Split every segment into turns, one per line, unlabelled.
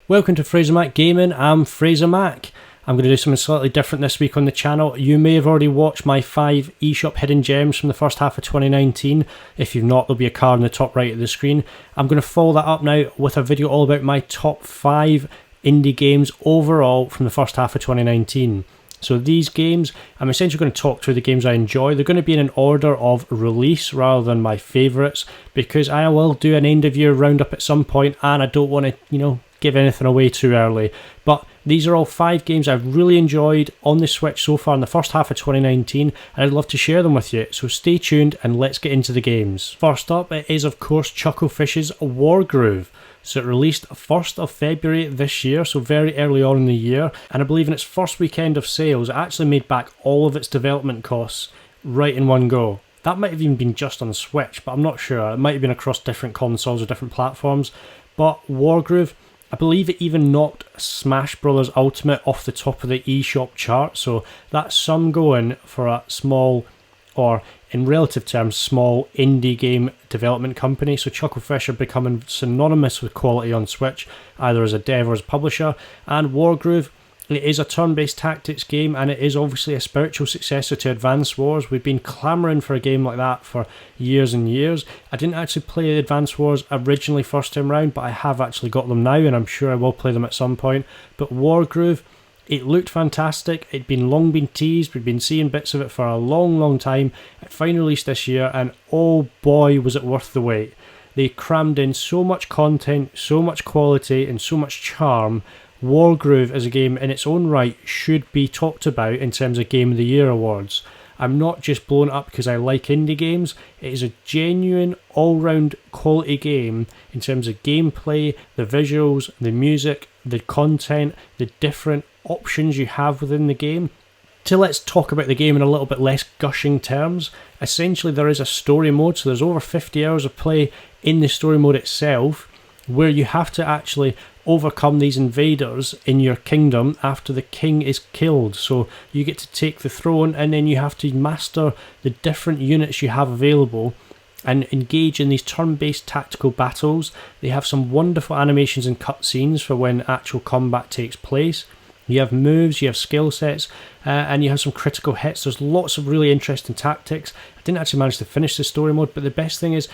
Welcome to Fraser Mac Gaming. I'm Fraser Mac. I'm going to do something slightly different this week on the channel. You may have already watched my 5 eShop hidden gems from the first half of 2019. If you've not, there'll be a card in the top right of the screen. I'm going to follow that up now with a video all about my top 5 indie games overall from the first half of 2019. So these games, I'm essentially going to talk through the games I enjoy. They're going to be in an order of release rather than my favourites, because I will do an end of year roundup at some point and I don't want to, give anything away too early. But these are all 5 games I've really enjoyed on the Switch so far in the first half of 2019, and I'd love to share them with you, so stay tuned and let's get into the games. First up, it is of course Cuphead's Wargroove. So it released 1st of February this year, so very early on in the year, and I believe in its first weekend of sales it actually made back all of its development costs right in one go. That might have even been just on the Switch, but I'm not sure. It might have been across different consoles or different platforms. But Wargroove, I believe it even knocked Smash Bros. Ultimate off the top of the eShop chart, so that's some going for a small, or in relative terms, small indie game development company. So Chucklefish are becoming synonymous with quality on Switch, either as a dev or as a publisher. And Wargroove, it is a turn-based tactics game, and it is obviously a spiritual successor to Advance Wars. We've been clamouring for a game like that for years and years. I didn't actually play Advance Wars originally first time round, but I have actually got them now, and I'm sure I will play them at some point. But Wargroove, it looked fantastic. It'd been long been teased. We'd been seeing bits of it for a long time. It finally released this year, and oh boy was it worth the wait. They crammed in so much content, so much quality, and so much charm. Wargroove as a game in its own right should be talked about in terms of Game of the Year awards. I'm not just blowing it up because I like indie games. It is a genuine all-round quality game in terms of gameplay, the visuals, the music, the content, the different options you have within the game. So let's talk about the game in a little bit less gushing terms. Essentially there is a story mode, so there's over 50 hours of play in the story mode itself, where you have to actually overcome these invaders in your kingdom after the king is killed. So you get to take the throne, and then you have to master the different units you have available and engage in these turn-based tactical battles. They have some wonderful animations and cutscenes for when actual combat takes place. You have moves, you have skill sets, and you have some critical hits. There's lots of really interesting tactics. I didn't actually manage to finish the story mode, but the best thing is,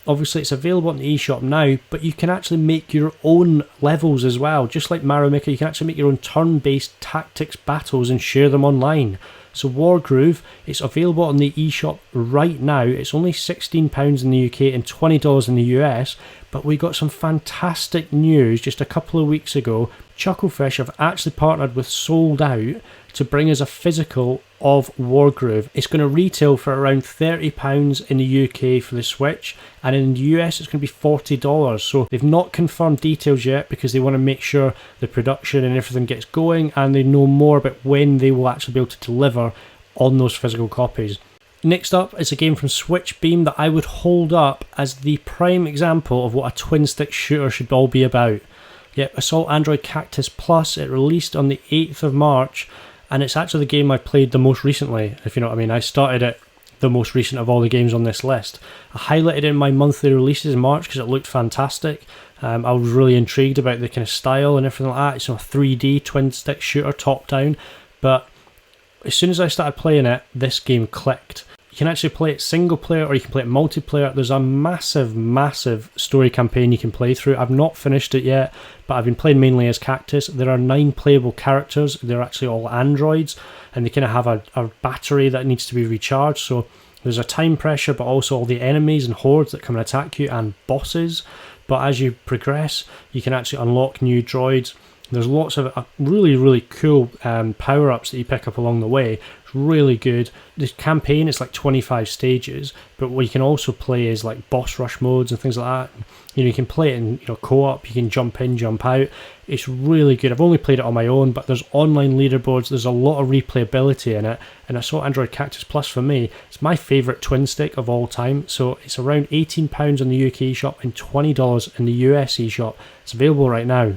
obviously it's available on the eShop now, but you can actually make your own levels as well. Just like Mario Maker, you can actually make your own turn-based tactics battles and share them online. So Wargroove, it's available on the eShop right now. It's only £16 in the UK and $20 in the US, but we got some fantastic news just a couple of weeks ago. Chucklefish have actually partnered with Sold Out to bring us a physical of Wargroove. It's going to retail for around £30 in the UK for the Switch, and in the US it's going to be $40. So they've not confirmed details yet because they want to make sure the production and everything gets going, and they know more about when they will actually be able to deliver on those physical copies. Next up is a game from Switch Beam that I would hold up as the prime example of what a twin stick shooter should all be about. Yep, Assault Android Cactus Plus. It released on the 8th of March, and it's actually the game I played the most recently, if you know what I mean. I started it the most recent of all the games on this list. I highlighted in my monthly releases in March because it looked fantastic. I was really intrigued about the kind of style and everything like that. It's a 3D twin stick shooter top down, but as soon as I started playing it, this game clicked. You can actually play it single player or you can play it multiplayer. There's a massive story campaign you can play through. I've not finished it yet, but I've been playing mainly as Cactus. There are 9 playable characters. They're actually all androids, and they kind of have a battery that needs to be recharged. So there's a time pressure, but also all the enemies and hordes that come and attack you, and bosses. But as you progress, you can actually unlock new droids. There's lots of really cool power-ups that you pick up along the way. It's really good. This campaign is like 25 stages, but what you can also play is like boss rush modes and things like that. You can play it in co-op. You can jump in, jump out. It's really good. I've only played it on my own, but there's online leaderboards. There's a lot of replayability in it, and Assault Android Cactus Plus for me, it's my favourite twin stick of all time. So it's around £18 on the UK shop and $20 in the US eShop. It's available right now.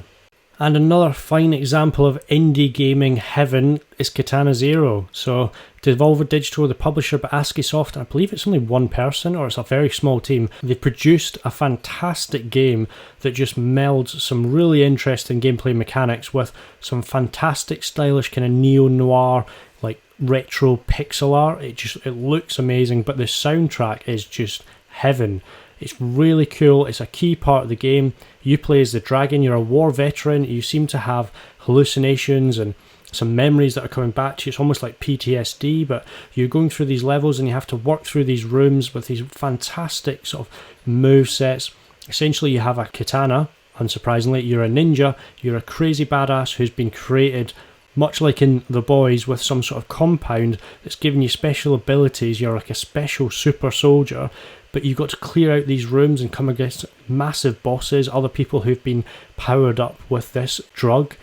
And another fine example of indie gaming heaven is Katana Zero. So Devolver Digital, the publisher, but ASCII Soft, I believe it's only one person or it's a very small team. They've produced a fantastic game that just melds some really interesting gameplay mechanics with some fantastic stylish kind of neo-noir, like retro pixel art. It looks amazing, but the soundtrack is just heaven. It's really cool. It's a key part of the game. You play as the dragon. You're a war veteran. You seem to have hallucinations and some memories that are coming back to you. It's almost like PTSD, but you're going through these levels and you have to work through these rooms with these fantastic sort of move sets. Essentially, you have a katana. Unsurprisingly, you're a ninja. You're a crazy badass who's been created much like in The Boys with some sort of compound that's giving you special abilities. You're like a special super soldier. But you've got to clear out these rooms and come against massive bosses, other people who've been powered up with this drug.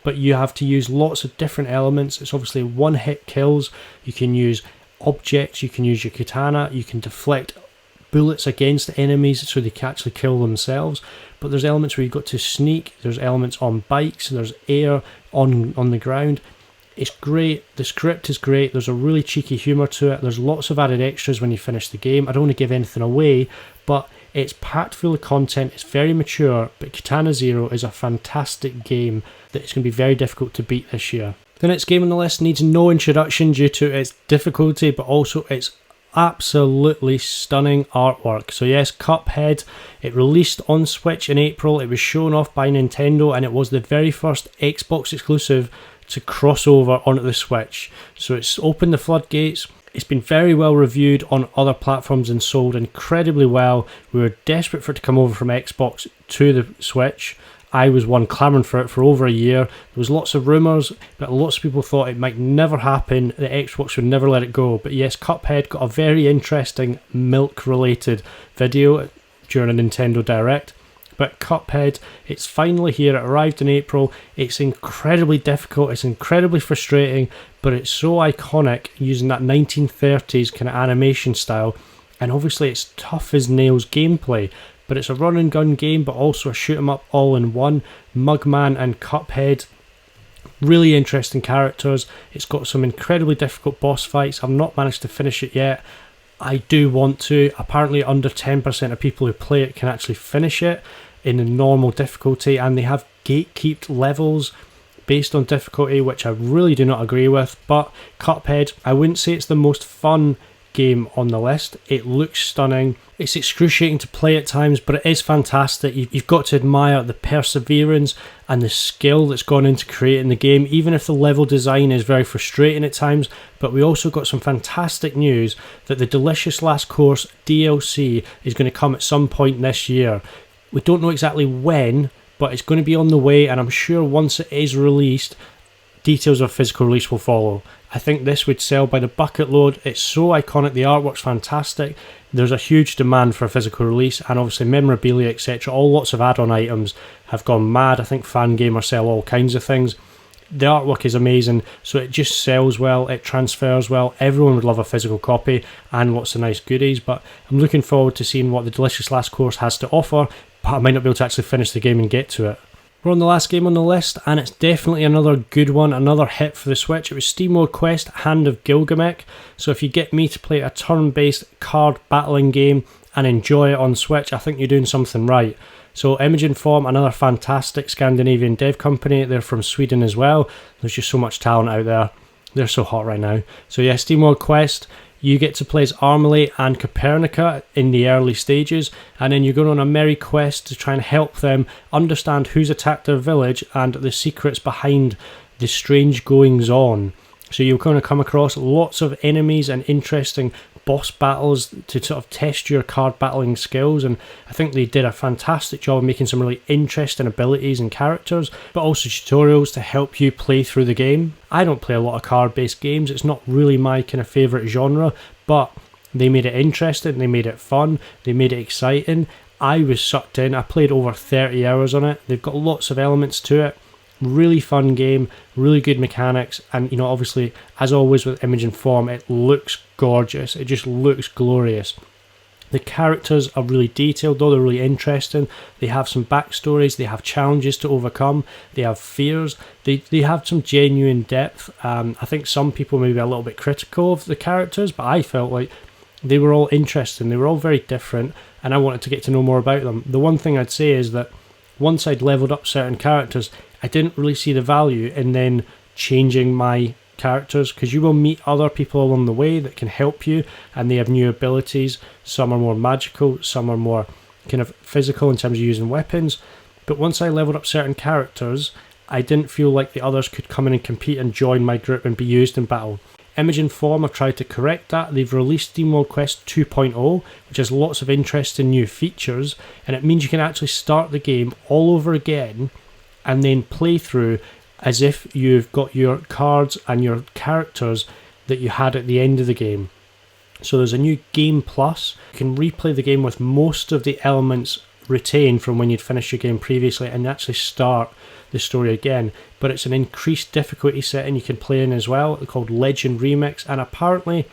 But you have to use lots of different elements. It's obviously one-hit kills. You can use objects, you can use your katana, you can deflect bullets against enemies so they can actually kill themselves. But there's elements where you've got to sneak, there's elements on bikes, there's air on the ground. It's great, the script is great, there's a really cheeky humour to it, there's lots of added extras when you finish the game. I don't want to give anything away, but it's packed full of content, it's very mature, but Katana Zero is a fantastic game that is going to be very difficult to beat this year. The next game on the list needs no introduction due to its difficulty, but also its absolutely stunning artwork. So yes, Cuphead, it released on Switch in April, it was shown off by Nintendo, and it was the very first Xbox exclusive to cross over onto the Switch. So it's opened the floodgates. It's been very well reviewed on other platforms and sold incredibly well. We were desperate for it to come over from Xbox to the Switch. I was one clamouring for it for over a year. There was lots of rumours, but lots of people thought it might never happen, that Xbox would never let it go. But yes, Cuphead got a very interesting milk-related video during a Nintendo Direct. But Cuphead, it's finally here, it arrived in April, it's incredibly difficult, it's incredibly frustrating, but it's so iconic using that 1930s kind of animation style, and obviously it's tough as nails gameplay, but it's a run and gun game, but also a shoot 'em up all in one. Mugman and Cuphead, really interesting characters. It's got some incredibly difficult boss fights. I've not managed to finish it yet. I do want to. Apparently under 10% of people who play it can actually finish it in a normal difficulty, and they have gatekeeped levels based on difficulty, which I really do not agree with. But Cuphead, I wouldn't say it's the most fun game on the list. It looks stunning. It's excruciating to play at times, but it is fantastic. You've got to admire the perseverance and the skill that's gone into creating the game, even if the level design is very frustrating at times. But we also got some fantastic news that the Delicious Last Course DLC is going to come at some point this year. We don't know exactly when, but it's going to be on the way, and I'm sure once it is released, details of physical release will follow. I think this would sell by the bucket load. It's so iconic, the artwork's fantastic. There's a huge demand for a physical release, and obviously memorabilia, etc. All lots of add-on items have gone mad. I think Fangamer sell all kinds of things. The artwork is amazing, so it just sells well, it transfers well. Everyone would love a physical copy and lots of nice goodies, but I'm looking forward to seeing what the Delicious Last Course has to offer, but I might not be able to actually finish the game and get to it. We're on the last game on the list, and it's definitely another good one, another hit for the Switch. It was SteamWorld Quest Hand of Gilgamesh. So if you get me to play a turn-based card battling game and enjoy it on Switch, I think you're doing something right. So Imogen Form, another fantastic Scandinavian dev company. They're from Sweden as well. There's just so much talent out there. They're so hot right now. So yeah, SteamWorld Quest. You get to play as Armely and Copernica in the early stages, and then you're going on a merry quest to try and help them understand who's attacked their village and the secrets behind the strange goings on. So you're going to come across lots of enemies and interesting boss battles to sort of test your card battling skills, and I think they did a fantastic job of making some really interesting abilities and characters, but also tutorials to help you play through the game. I don't play a lot of card based games, it's not really my kind of favourite genre, but they made it interesting, they made it fun, they made it exciting. I was sucked in, I played over 30 hours on it. They've got lots of elements to it. Really fun game, really good mechanics, and obviously, as always with Imogen Form, it looks gorgeous, it just looks glorious. The characters are really detailed though, they're really interesting. They have some backstories, they have challenges to overcome, they have fears, they have some genuine depth. I think some people may be a little bit critical of the characters, but I felt like they were all interesting, they were all very different, and I wanted to get to know more about them. The one thing I'd say is that once I'd leveled up certain characters, I didn't really see the value in then changing my characters, because you will meet other people along the way that can help you, and they have new abilities. Some are more magical, some are more kind of physical in terms of using weapons. But once I leveled up certain characters, I didn't feel like the others could come in and compete and join my group and be used in battle. Image and Form have tried to correct that. They've released SteamWorld Quest 2.0, which has lots of interesting new features, and it means you can actually start the game all over again and then play through as if you've got your cards and your characters that you had at the end of the game. So there's a new Game Plus. You can replay the game with most of the elements retained from when you'd finished your game previously and actually start the story again. But it's an increased difficulty setting you can play in as well, called Legend Remix, and apparently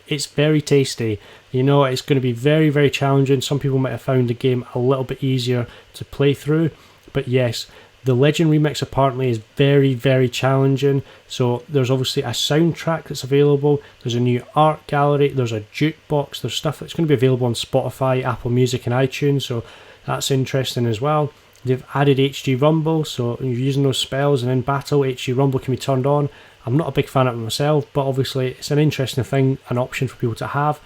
it's very tasty. You know, it's going to be very, very challenging. Some people might have found the game a little bit easier to play through, but yes, the Legend Remix apparently is very, very challenging. So there's obviously a soundtrack that's available, there's a new art gallery, there's a jukebox, there's stuff that's going to be available on Spotify, Apple Music and iTunes, so that's interesting as well. They've added HG Rumble, so you're using those spells and in battle HG Rumble can be turned on. I'm not a big fan of it myself, but obviously it's an interesting thing, an option for people to have.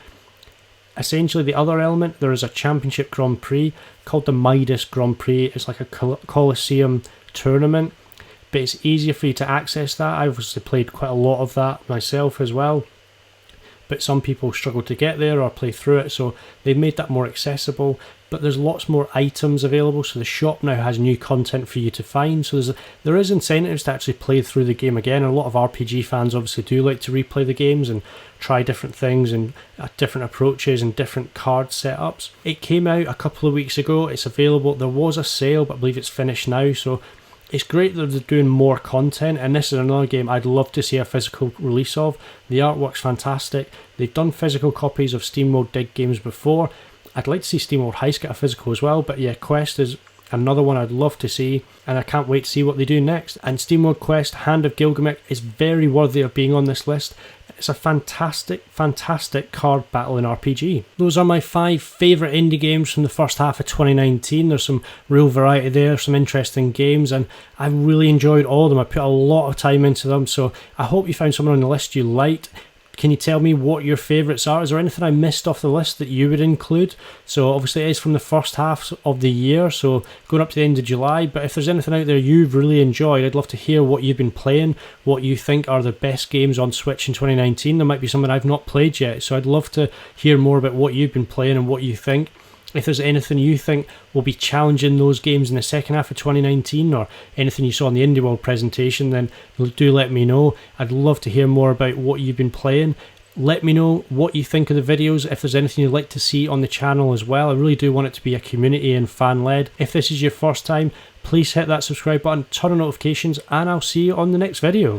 Essentially, the other element, there is a championship Grand Prix called the Midas Grand Prix. It's like a Coliseum tournament, but it's easier for you to access that. I obviously played quite a lot of that myself as well, but some people struggle to get there or play through it, so they've made that more accessible. But there's lots more items available, so the shop now has new content for you to find. So there is incentives to actually play through the game again. A lot of RPG fans obviously do like to replay the games and try different things and different approaches and different card setups. It came out a couple of weeks ago. It's available. There was a sale, but I believe it's finished now. So it's great that they're doing more content, and this is another game I'd love to see a physical release of. The artwork's fantastic. They've done physical copies of SteamWorld Dig games before. I'd like to see SteamWorld Heist get a physical as well, but yeah, Quest is another one I'd love to see, and I can't wait to see what they do next. And SteamWorld Quest Hand of Gilgamesh is very worthy of being on this list. It's a fantastic, fantastic card battling RPG. Those are my 5 favourite indie games from the first half of 2019. There's some real variety there, some interesting games, and I really enjoyed all of them. I put a lot of time into them, so I hope you found someone on the list you liked. Can you tell me what your favourites are? Is there anything I missed off the list that you would include? So obviously it is from the first half of the year, so going up to the end of July, but if there's anything out there you've really enjoyed, I'd love to hear what you've been playing, what you think are the best games on Switch in 2019. There might be something I've not played yet, so I'd love to hear more about what you've been playing and what you think. If there's anything you think will be challenging those games in the second half of 2019, or anything you saw in the Indie World presentation, then do let me know. I'd love to hear more about what you've been playing. Let me know what you think of the videos, if there's anything you'd like to see on the channel as well. I really do want it to be a community and fan-led. If this is your first time, please hit that subscribe button, turn on notifications, and I'll see you on the next video.